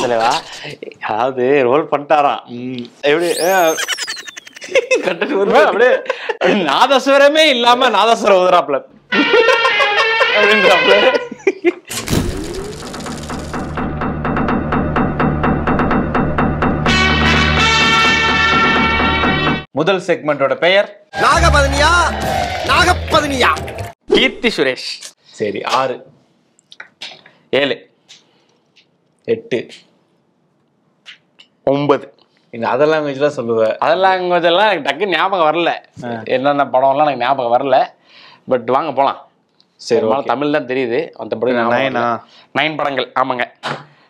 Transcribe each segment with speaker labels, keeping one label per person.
Speaker 1: தலைவா அதாவது ரோல் பண்ணிட்டாராம். எப்படி அப்படியே நாதஸ்வரமே இல்லாம நாதஸ்வரம் ஊதுறாப்ல அப்படின்றாப்ல. முதல் செக்மெண்டோட பெயர்
Speaker 2: நாகபதனியா நாகபதனியா.
Speaker 1: கீர்த்தி சுரேஷ். சரி 6 7 8 9. இந்த அதர் லாங்குவேஜ்லாம் சொல்லுவேன். அதர் லாங்குவேஜ் எல்லாம் எனக்கு டக்கு ஞாபகம் வரல. என்னென்ன படம்லாம் எனக்கு ஞாபகம் வரல. பட் வாங்க போலாம். சரி தமிழ் தான் தெரியுது. மற்றபடி 9 படங்கள். ஆமாங்க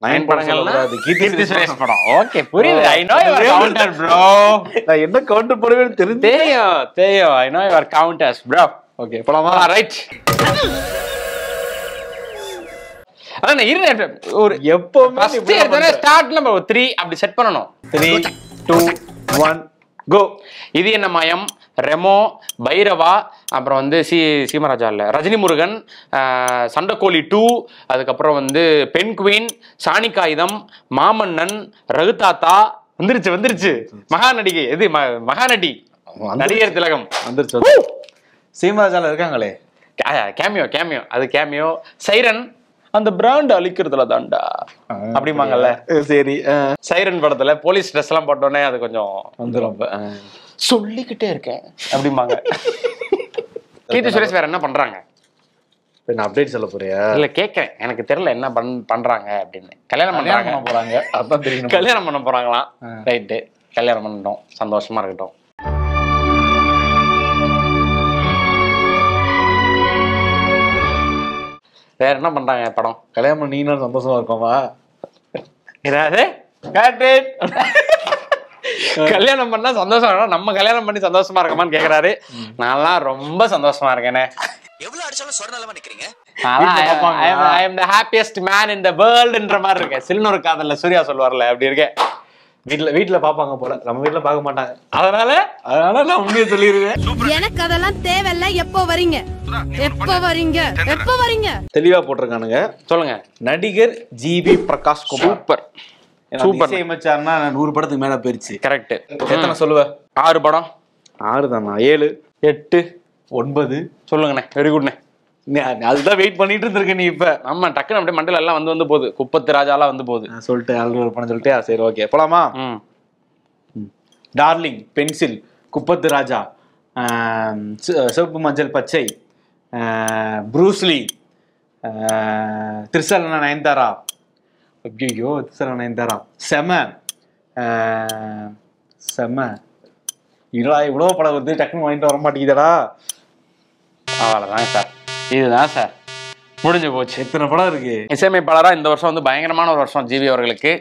Speaker 1: 9 படங்கள்னா கீர்த்தி சுரேஷ் படம். ஓகே புரியுது. I know your counter bro. நான் என்ன கவுண்டர் போடுவேன்னு தெரியும். I know your counters bro. Okay போலாமா? ரைட். அதான் இரு ஒரு எப்பவுமே ஸ்டார்ட் நம்ம 3 அப்படி செட் பண்ணணும். 3 2 1 கோ. இது என்ன மயம், ரெமோ, பைரவா, அப்புறம் வந்து சீமராஜா இல்ல ரஜினி முருகன், சண்டக்கோழி 2, அதுக்கப்புறம் வந்து பெண் குவீன், சாணிகாயுதம், மாமன்னன், ரகுதாத்தா. வந்துருச்சு மகாநடிகை. எது மகாநடி நடிகர் திலகம் வந்துருச்சு. சீமராஜால இருக்காங்களே கேமியோ. அது கேமியோ. சைரன் அந்த பிராண்ட் அழிக்கிறதுல தாண்டா அப்படிமாங்கல்ல. சரி சைரன் படத்துல போலீஸ் ட்ரெஸ் எல்லாம் போட்டோன்னே அது கொஞ்சம் வந்துடும். சொல்லிக்கிட்டே இருக்கேன் அப்படிம்பாங்க. கீர்த்தி சுரேஷ் வேற என்ன பண்றாங்க? நான் அப்டேட் சொல்ல போறியா? இல்ல கேட்கறேன். எனக்கு தெரியல என்ன பண்றாங்க அப்படின்னு. கல்யாணம் பண்ண போறாங்க. அதான் தெரியும். கல்யாணம் பண்ண போறாங்களாம். ரைட்டு கல்யாணம் பண்ணிட்டோம். சந்தோஷமா இருக்கட்டும். வேற என்ன பண்றாங்க படம்? கல்யாணம் பண்ணீங்கன்னா சந்தோஷமா இருக்குமா? ஏதாவது கல்யாணம் பண்ணா சந்தோஷம் இருக்கணும். நம்ம கல்யாணம் பண்ணி சந்தோஷமா இருக்கமான்னு கேக்குறாரு. நான்லாம் ரொம்ப சந்தோஷமா இருக்கேனே.
Speaker 2: எவ்வளவு அடிச்சாலும் சொர்ணலமா நிக்கிறீங்க.
Speaker 1: I am the happiest man in the world ன்ற மாதிரி இருக்கேன். சில்னூர் காதல்ல சூர்யா சொல்வார்ல அப்படி இருக்கேன். வீட்டுல பாப்பாங்க போல, நம்ம வீட்டுல பார்க்க மாட்டாங்க. அதனால நான் உண்மையை சொல்லிடுவேன்.
Speaker 3: எனக்கு அதெல்லாம் தேவையில்ல. எப்போ வரீங்க?
Speaker 1: தெளிவா போட்டிருக்கானுங்க. சொல்லுங்க. நடிகர் ஜிவி பிரகாஷ் குமார். சூப்பர் இசையமைச்சார்னா 100 படத்துக்கு மேல போயிருச்சு. கரெக்ட். எத்தனை சொல்லுவ? 6 படம். 6 தானா? 7 8 9 சொல்லுங்கண்ணே. வெரி குட்ண்ணே. அதுதான் வெயிட் பண்ணிட்டு இருந்திருக்க நீ. இப்ப ஆமா டக்குன்னு அப்படியே மண்டல எல்லாம் வந்து போகுது. குப்பத்து ராஜாலாம் வந்து போகுது. சொல்லிட்டு ஆல்ரெடி ஒரு படம் சொல்லிட்டு சரி ஓகே போலாமா? டார்லிங், பென்சில், குப்பத்து ராஜா, சிவப்பு மஞ்சள் பச்சை, ப்ரூஸ்லி, திரிசலனா நயன்தாரா. ஐயோ திரிசலனா நயன்தாரா செம இவ்வளோ படம் வருது. டக்குன்னு வாங்கிட்டு வர மாட்டேங்குதடா. அவ்வளோதான் சார். இதுதான் சார் முடிஞ்சு போச்சு. எத்தனை படம் இருக்கு. இசையமைப்பாளராக இந்த வருஷம் வந்து பயங்கரமான ஒரு வருஷம் ஜிவி அவர்களுக்கு.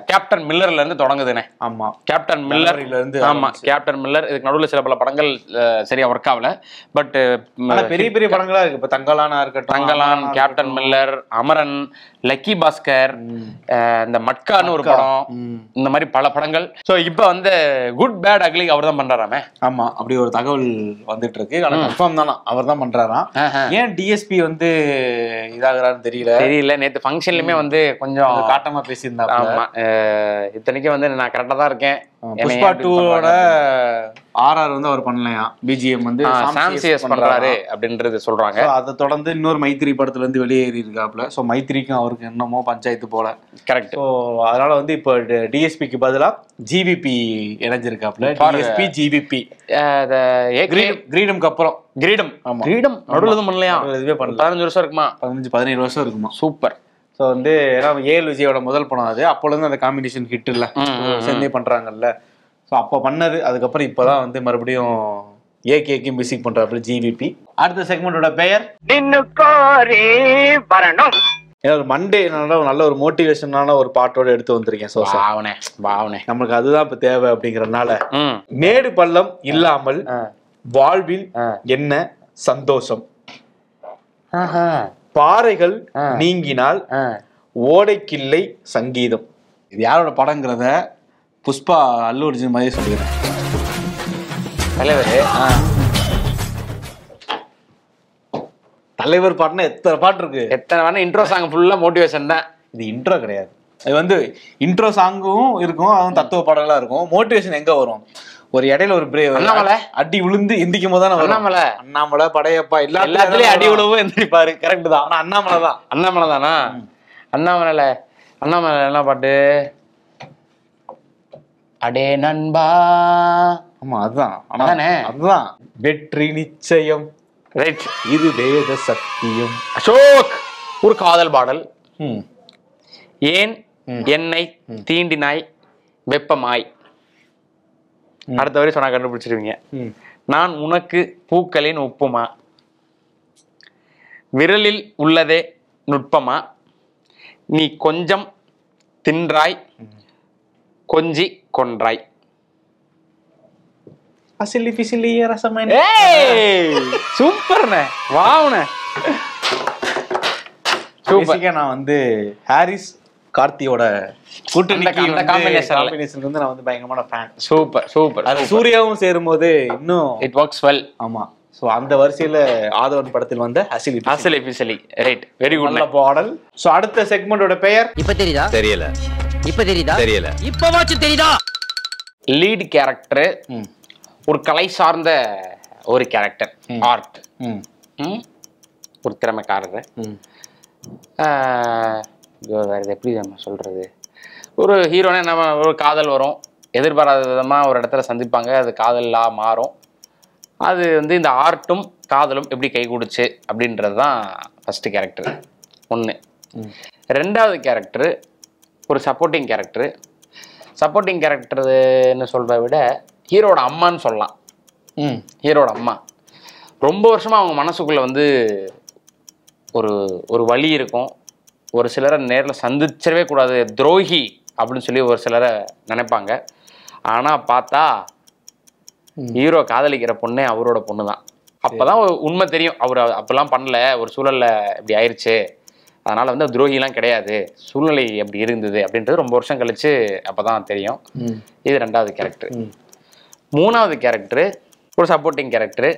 Speaker 1: கேப்டன் மில்லர்ல இருந்து தொடங்குதுனே. ஆமா கேப்டன் மில்லர்ல இருந்து. ஆமா கேப்டன் மில்லர். இதுக்கு நடுவில் சில பல படங்கள் சரியா ஒர்க் ஆகல. பட் பெரிய பெரிய படங்களா இருக்கு. இப்ப தங்கலானா இருக்கட்டும், Thangalaan, captain Miller, Amaran, lucky Bhaskar, இந்த மட்கான்னு ஒரு படம், இந்த மாதிரி பல படங்கள். ஸோ இப்போ வந்து குட் பேட் அக்லி அவர் தான் பண்றாராமே. ஆமா அப்படி ஒரு தகவல் வந்துட்டு இருக்கு. ஆனா கன்ஃபார்ம் தானா அவர் தான் பண்றாராம். ஏன் டிஎஸ்பி வந்து இதாகிறான்னு தெரியல. நேற்று ஃபங்க்ஷன்லயுமே வந்து கொஞ்சம் காட்டமா பேசியிருந்தாங்க. இத்தனைக்கும் வந்து நான் கரெக்டா தான் இருக்கேன். புஷ்பா 2ஓட RR வந்து அவர் பண்ணலையா. பிஜிஎம் வந்து சாம்சிஎஸ் பண்றாரு அப்படின்றது சொல்றாங்க. அதை தொடர்ந்து இன்னொரு மைத்திரி படத்துல இருந்து வெளியேறி இருக்காப்ல. சோ மைத்திரிக்கும் அவருக்கு என்னமோ பஞ்சாயத்து போல. கரெக்ட். ஸோ அதனால வந்து இப்போ டிஎஸ்பிக்கு பதிலா ஜிவிபி இணைஞ்சிருக்காப்ல. டிஎஸ்பி ஜிவிபி கிரீடம்க்கு அப்புறம் கிரீடம். ஆமா கிரீடம் நடுவில் எதுவும் பண்ணலையா? இதுவே பண்ணல. 15 வருஷம் இருக்குமா? 15-17 வருஷம் இருக்குமா? சூப்பர். ஸோ வந்து ஏஎல் விஜயோட முதல் படம் அது. அப்போலேருந்து அந்த காம்பினேஷன் ஹிட் இல்லை சேர்ந்தே பண்றாங்கல்ல. ஸோ அப்போ பண்ணது. அதுக்கப்புறம் இப்போதான் வந்து மறுபடியும் ஏகேக்கு மியூசிக் பண்றாப்புல ஜிவிபி. அடுத்த செக்மெண்டோட பெயர் மண்டே. நல்ல ஒரு மோட்டிவேஷனான ஒரு பாட்டோட எடுத்து வந்திருக்கேன். ஸோ பாவனே நம்மளுக்கு அதுதான் இப்போ தேவை அப்படிங்கறதுனால. மேடு பள்ளம் இல்லாமல் வாழ்வில் என்ன சந்தோஷம், பாறைகள் நீங்கினால் ஓடைக்கில்லை சங்கீதம். இது யாரோட படங்கிறத புஷ்பா அல்லு அர்ஜுன் மாதிரி சொல்லிடுறேன்.
Speaker 4: தலைவர் பாட்டுனா எத்தனை பாட்டு இருக்கு.
Speaker 1: எத்தனை வேணா இன்ட்ரோ சாங் ஃபுல்லா மோட்டிவேஷன் தான்.
Speaker 4: இது இன்ட்ரோ கிடையாது. அது வந்து இன்ட்ரோ சாங்கும் இருக்கும், அதுவும் தத்துவ பாடலா இருக்கும். மோட்டிவேஷன் எங்க வரும்? ஒரு இடையில ஒரு
Speaker 1: அண்ணாமலை
Speaker 4: அடி விழுந்து எந்திக்கும் போது தானே அண்ணாமலை படையப்பா
Speaker 1: எல்லாத்துலயும் அடி விழுவும் எந்திரிப்பாரு. கரெக்ட் தான்.
Speaker 4: ஆனா அண்ணாமலை தான்.
Speaker 1: அண்ணாமலை தானா? அண்ணாமலை என்ன பாட்டு? அடே நண்பா.
Speaker 4: ஆமா அதுதான்.
Speaker 1: அதுதான்
Speaker 4: வெற்றி நிச்சயம்,
Speaker 1: ரைட்,
Speaker 4: இது வேத சத்தியம்.
Speaker 1: அசோக் ஒரு காதல் பாடல். ஏன் என்னை தீண்டினாய் வெப்பமாய். அடுத்த வரை சொன்னா கண்டுபிடிச்சிருவீங்க. நான் உனக்கு பூக்களின் உப்புமா, விரலில் உள்ளதே நுட்பமா, நீ கொஞ்சம் தின்றாய் கொஞ்சி கொன்றாய்.
Speaker 4: அசிலி பிசிலி ரசமன்.
Speaker 1: சூப்பர்ண்ணே, வாவுண்ணே, சூப்பர்.
Speaker 4: நான் வந்து ஹாரிஸ் கார்த்தியோட கூட்டணி காம்பினேஷன் வந்து நான் வந்து பயங்கரமான ஃபேன்.
Speaker 1: Super super.
Speaker 4: அது சூர்யாவும் சேரும்போது இன்னும்
Speaker 1: இட் ஒர்க்ஸ் வெல்.
Speaker 4: ஆமா. சோ அந்த வரிசையில ஆதவன் படத்தில் வந்த அசிலி பிசிலி.
Speaker 1: ரைட், வெரி குட்
Speaker 4: பாடல். சோ அடுத்த செக்மெண்டோட பெயர்
Speaker 2: இப்ப தெரியுதா? தெரியல. இப்ப தெரியுதா? தெரியல. இப்பவாச்சும் தெரியுதா?
Speaker 1: லீட் கேரக்டர், ஒரு கலை சார்ந்த ஒரு கேரக்டர், ஆர்ட், ஒரு திறமைக்காரர். வேற இது எப்படி நம்ம சொல்றது? ஒரு ஹீரோனா நம்ம ஒரு காதல் வரும், எதிர்பாராத விதமாக ஒரு இடத்துல சந்திப்பாங்க, அது காதலாக மாறும். அது வந்து இந்த ஆர்ட்டும் காதலும் எப்படி கை கொடுச்சு அப்படின்றது தான் ஃபஸ்ட்டு கேரக்டர் ஒன்று. ரெண்டாவது கேரக்டர் ஒரு சப்போர்ட்டிங் கேரக்டர். சப்போர்ட்டிங் கேரக்டர்னு சொல்கிறத விட ஹீரோட அம்மான்னு சொல்லலாம். ஹீரோட அம்மா ரொம்ப வருஷமாக அவங்க மனசுக்குள்ளே வந்து ஒரு ஒரு வலி இருக்கும். ஒரு சிலரை நேரில் சந்திச்சிடவே கூடாது, துரோகி அப்படின்னு சொல்லி ஒரு சிலரை நினைப்பாங்க. ஆனால் பார்த்தா ஹீரோ காதலிக்கிற பொண்ணே அவரோட பொண்ணு தான். அப்போ தான் உண்மை தெரியும், அவர் அப்பெல்லாம் பண்ணல, ஒரு சூழலில் இப்படி ஆயிடுச்சு, அதனால் வந்து துரோகிலாம் கிடையாது, சூழ்நிலை அப்படி இருந்தது அப்படின்றது ரொம்ப வருஷம் கழிச்சு அப்போ தான் தெரியும். இது ரெண்டாவது கேரக்டர். மூணாவது கேரக்டரு ஒரு சப்போர்ட்டிங் கேரக்டரு,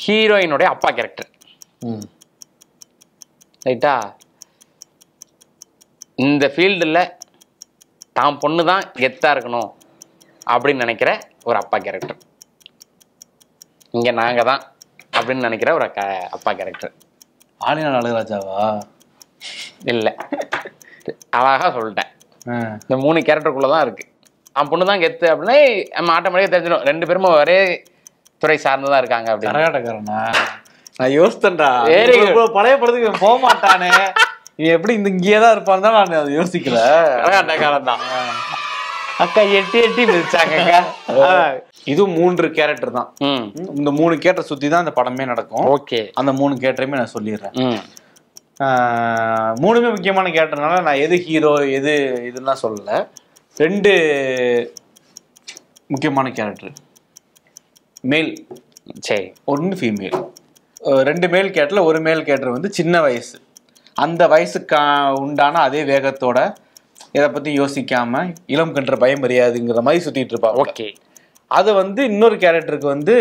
Speaker 1: ஹீரோயினுடைய அப்பா கேரக்டர். ரைட்டா? இந்த ஃபீல்டில் தான் பொண்ணு தான் கெத்தாக இருக்கணும் அப்படின்னு நினைக்கிற ஒரு அப்பா கேரக்டர். இங்கே நாங்கள் தான் அப்படின்னு நினைக்கிற ஒரு அப்பா கேரக்டர்.
Speaker 4: ஆலினா அழகராஜாவா?
Speaker 1: இல்லை, அழகாக சொல்லிட்டேன். இந்த 3 கேரக்டருக்குள்ளே தான் இருக்குது. அவன் பொண்ணு தான் கெத்து அப்படின்னா நம்ம ஆட்டோமேட்டிக்காக தெரிஞ்சிடும் ரெண்டு பேருமே ஒரே துறை சார்ந்துதான் இருக்காங்க அப்படின்னு.
Speaker 4: கரகாட்டக்காரனா? நான் யோசித்தேன்டா, பழைய படத்துக்கு போக மாட்டானே, இவன் எப்படி இங்கேயே தான் இருப்பான்னு தான் நான் அதை யோசிக்கல.
Speaker 1: கரகாட்டக்காரன் தான். அக்கா எட்டி எட்டி மிதிச்சாங்க.
Speaker 4: இது 3 கேரக்டர் தான். இந்த 3 கேரக்டர் சுத்தி தான் இந்த படமே நடக்கும்.
Speaker 1: ஓகே,
Speaker 4: அந்த 3 கேரக்டரையுமே நான் சொல்லிடுறேன். 3மே முக்கியமான கேரக்டர்னால நான் எது ஹீரோ எது இதுலாம் சொல்லல. 2 முக்கியமான கேரக்டர் மேல்,
Speaker 1: சரி,
Speaker 4: 1 ஃபீமேல். 2 மேல் கேரக்டர்ல 1 மேல் கேரக்டர் வந்து சின்ன வயசு, அந்த வயசுக்கு உண்டான அதே வேகத்தோட இதை பத்தி யோசிக்காம இளம் கன்ற பயம் அறியாதுங்கிற மாதிரி சுத்திட்டு இருப்பா.
Speaker 1: ஓகே,
Speaker 4: அது வந்து இன்னொரு கேரக்டருக்கு வந்து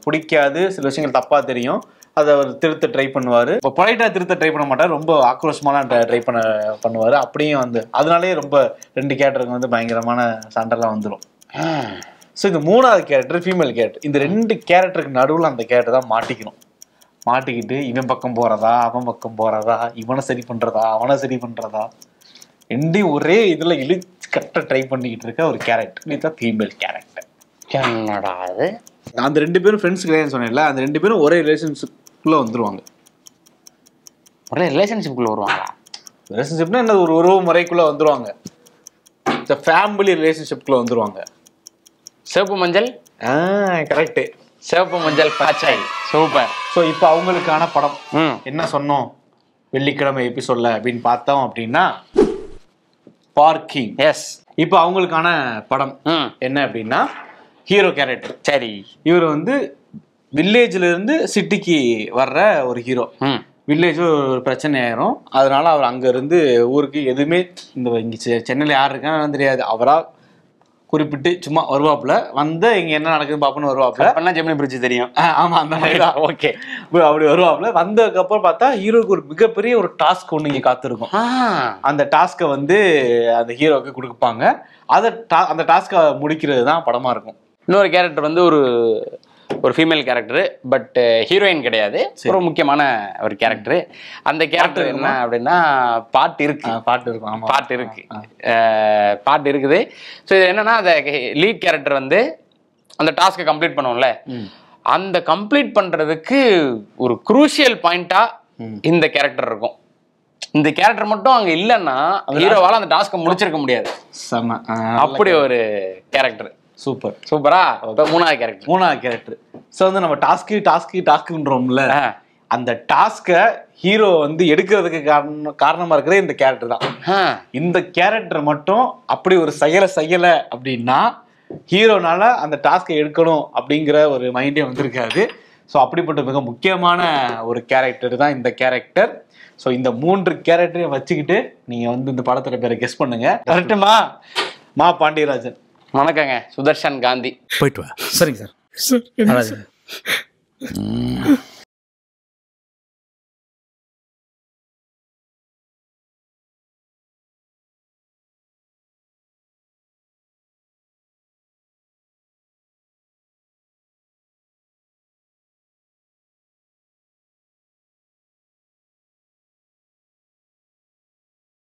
Speaker 4: பிடிக்காது, சில விஷயங்கள் தப்பா தெரியும், அதை அவர் திருத்த ட்ரை பண்ணுவாரு. இப்போ பொலைட்டா திருத்த ட்ரை பண்ண மாட்டார், ரொம்ப ஆக்ரோஷமான ட்ரை பண்ணுவாரு. அப்படியும் வந்து அதனாலேயே ரொம்ப 2 கேரக்டருக்கு வந்து பயங்கரமான சண்டைலாம் வந்துடும். ஸோ இந்த 3வது கேரக்டர் ஃபீமேல் கேரக்டர். இந்த 2 கேரக்டருக்கு நடுவில் அந்த கேரக்டர் தான் மாட்டிக்கிட்டு இவன் பக்கம் போறதா அவன் பக்கம் போறதா, இவனை சரி பண்றதா அவனை சரி பண்றதா, 2 ஒரே இதுல இழுத்து கட்ட ட்ரை பண்ணிக்கிட்டு இருக்க ஒரு கேரக்டர். இதுதான் ஃபீமேல் கேரக்டர்.
Speaker 1: என்னடா அது?
Speaker 4: அந்த 2 பேரும் ஃப்ரெண்ட்ஸ் கிடையாதுன்னு சொன்னேன்ல, அந்த 2 பேரும் ஒரே ரிலேஷன்ஷிப்குள்ள வந்துருவாங்க.
Speaker 1: ஒரே ரிலேஷன்ஷிப்குள்ள வருவாங்களா?
Speaker 4: ரிலேஷன்ஷிப்னா என்ன, ஒரு உறவு முறைக்குள்ள வந்துருவாங்க, இந்த ஃபேமிலி ரிலேஷன்ஷிப்குள்ள வந்துருவாங்க.
Speaker 1: சிவப்பு மஞ்சள்.
Speaker 4: கரெக்ட்,
Speaker 1: சிவப்பு மஞ்சள் பாச்சாய். சூப்பர்.
Speaker 4: ஸோ இப்போ அவங்களுக்கான படம் என்ன சொன்னோம் வெள்ளிக்கிழமை எபிசோட்ல அப்படின்னு பார்த்தோம் அப்படின்னா பார்க்கிங்.
Speaker 1: எஸ்.
Speaker 4: இப்போ அவங்களுக்கான படம் என்ன அப்படின்னா ஹீரோ கேரக்டர்.
Speaker 1: சரி, இவர்
Speaker 4: வந்து வில்லேஜ்ல இருந்து சிட்டிக்கு வர்ற ஒரு ஹீரோ. வில்லேஜ் ஒரு பிரச்சனை ஆயிரும், அதனால அவர் அங்க இருந்து ஊருக்கு எதுவுமே இங்க சென்னையில யார் இருக்கான்னு தெரியாது, அவரா குறிப்பிட்டு சும்மா வருவாப்புல, வந்து இங்க என்ன நடக்குதுன்னு பாப்போன்னு வருவாப்புல.
Speaker 1: பண்ணா ஜெமினி பிரிட்ஜ் தெரியும்.
Speaker 4: ஆமா, அந்த மாதிரி தான்.
Speaker 1: ஓகே,
Speaker 4: அப்படி வருவாப்புல. வந்ததுக்கு அப்புறம் பார்த்தா ஹீரோக்கு ஒரு மிகப்பெரிய ஒரு டாஸ்க் ஒண்ணு இங்க காத்திருக்கும். அந்த டாஸ்க்கை வந்து அந்த ஹீரோக்கு கொடுப்பாங்க. அந்த டாஸ்க்கை முடிக்கிறது தான் படமா இருக்கும்.
Speaker 1: இன்னொரு கேரக்டர் வந்து ஒரு ஃபீமேல் கேரக்டர், பட் ஹீரோயின் கிடையாது, ஒரு முக்கியமான ஒரு கேரக்டர். அந்த கேரக்டர் என்ன அப்படின்னா பாட்டு இருக்கும். பாட்டு இருக்குது. ஸோ இது என்னன்னா, அந்த லீட் கேரக்டர் வந்து அந்த டாஸ்க்கை கம்ப்ளீட் பண்ணுவோம்ல, அந்த கம்ப்ளீட் பண்றதுக்கு ஒரு குரூஷியல் பாயிண்டா இந்த கேரக்டர் இருக்கும். இந்த கேரக்டர் மட்டும் அங்க இல்லைன்னா ஹீரோவால அந்த டாஸ்க்கை முடிச்சிருக்க முடியாது. அப்படி ஒரு கேரக்டர். சூப்பரா. மூணாவது கேரக்டர்
Speaker 4: ஸோ வந்து நம்ம டாஸ்க்குன்றோம்ல, அந்த டாஸ்கை ஹீரோ வந்து எடுக்கிறதுக்கு காரணமா இருக்கிறது இந்த கேரக்டர் தான். இந்த கேரக்டர் மட்டும் அப்படி ஒரு செய்யலை அப்படின்னா ஹீரோனால அந்த டாஸ்கை எடுக்கணும் அப்படிங்கிற ஒரு மைண்டே வந்திருக்காது. ஸோ அப்படிப்பட்ட மிக முக்கியமான ஒரு கேரக்டர் தான் இந்த கேரக்டர். ஸோ இந்த 3 கேரக்டரையும் வச்சுக்கிட்டு நீங்க வந்து இந்த படத்துல பேரை கெஸ் பண்ணுங்க. கரெக்டுமா? மா பாண்டியராஜன்.
Speaker 1: வணக்கங்க. சுதர்ஷன் காந்தி.
Speaker 2: போயிட்டு வா. சரிங்க சார்.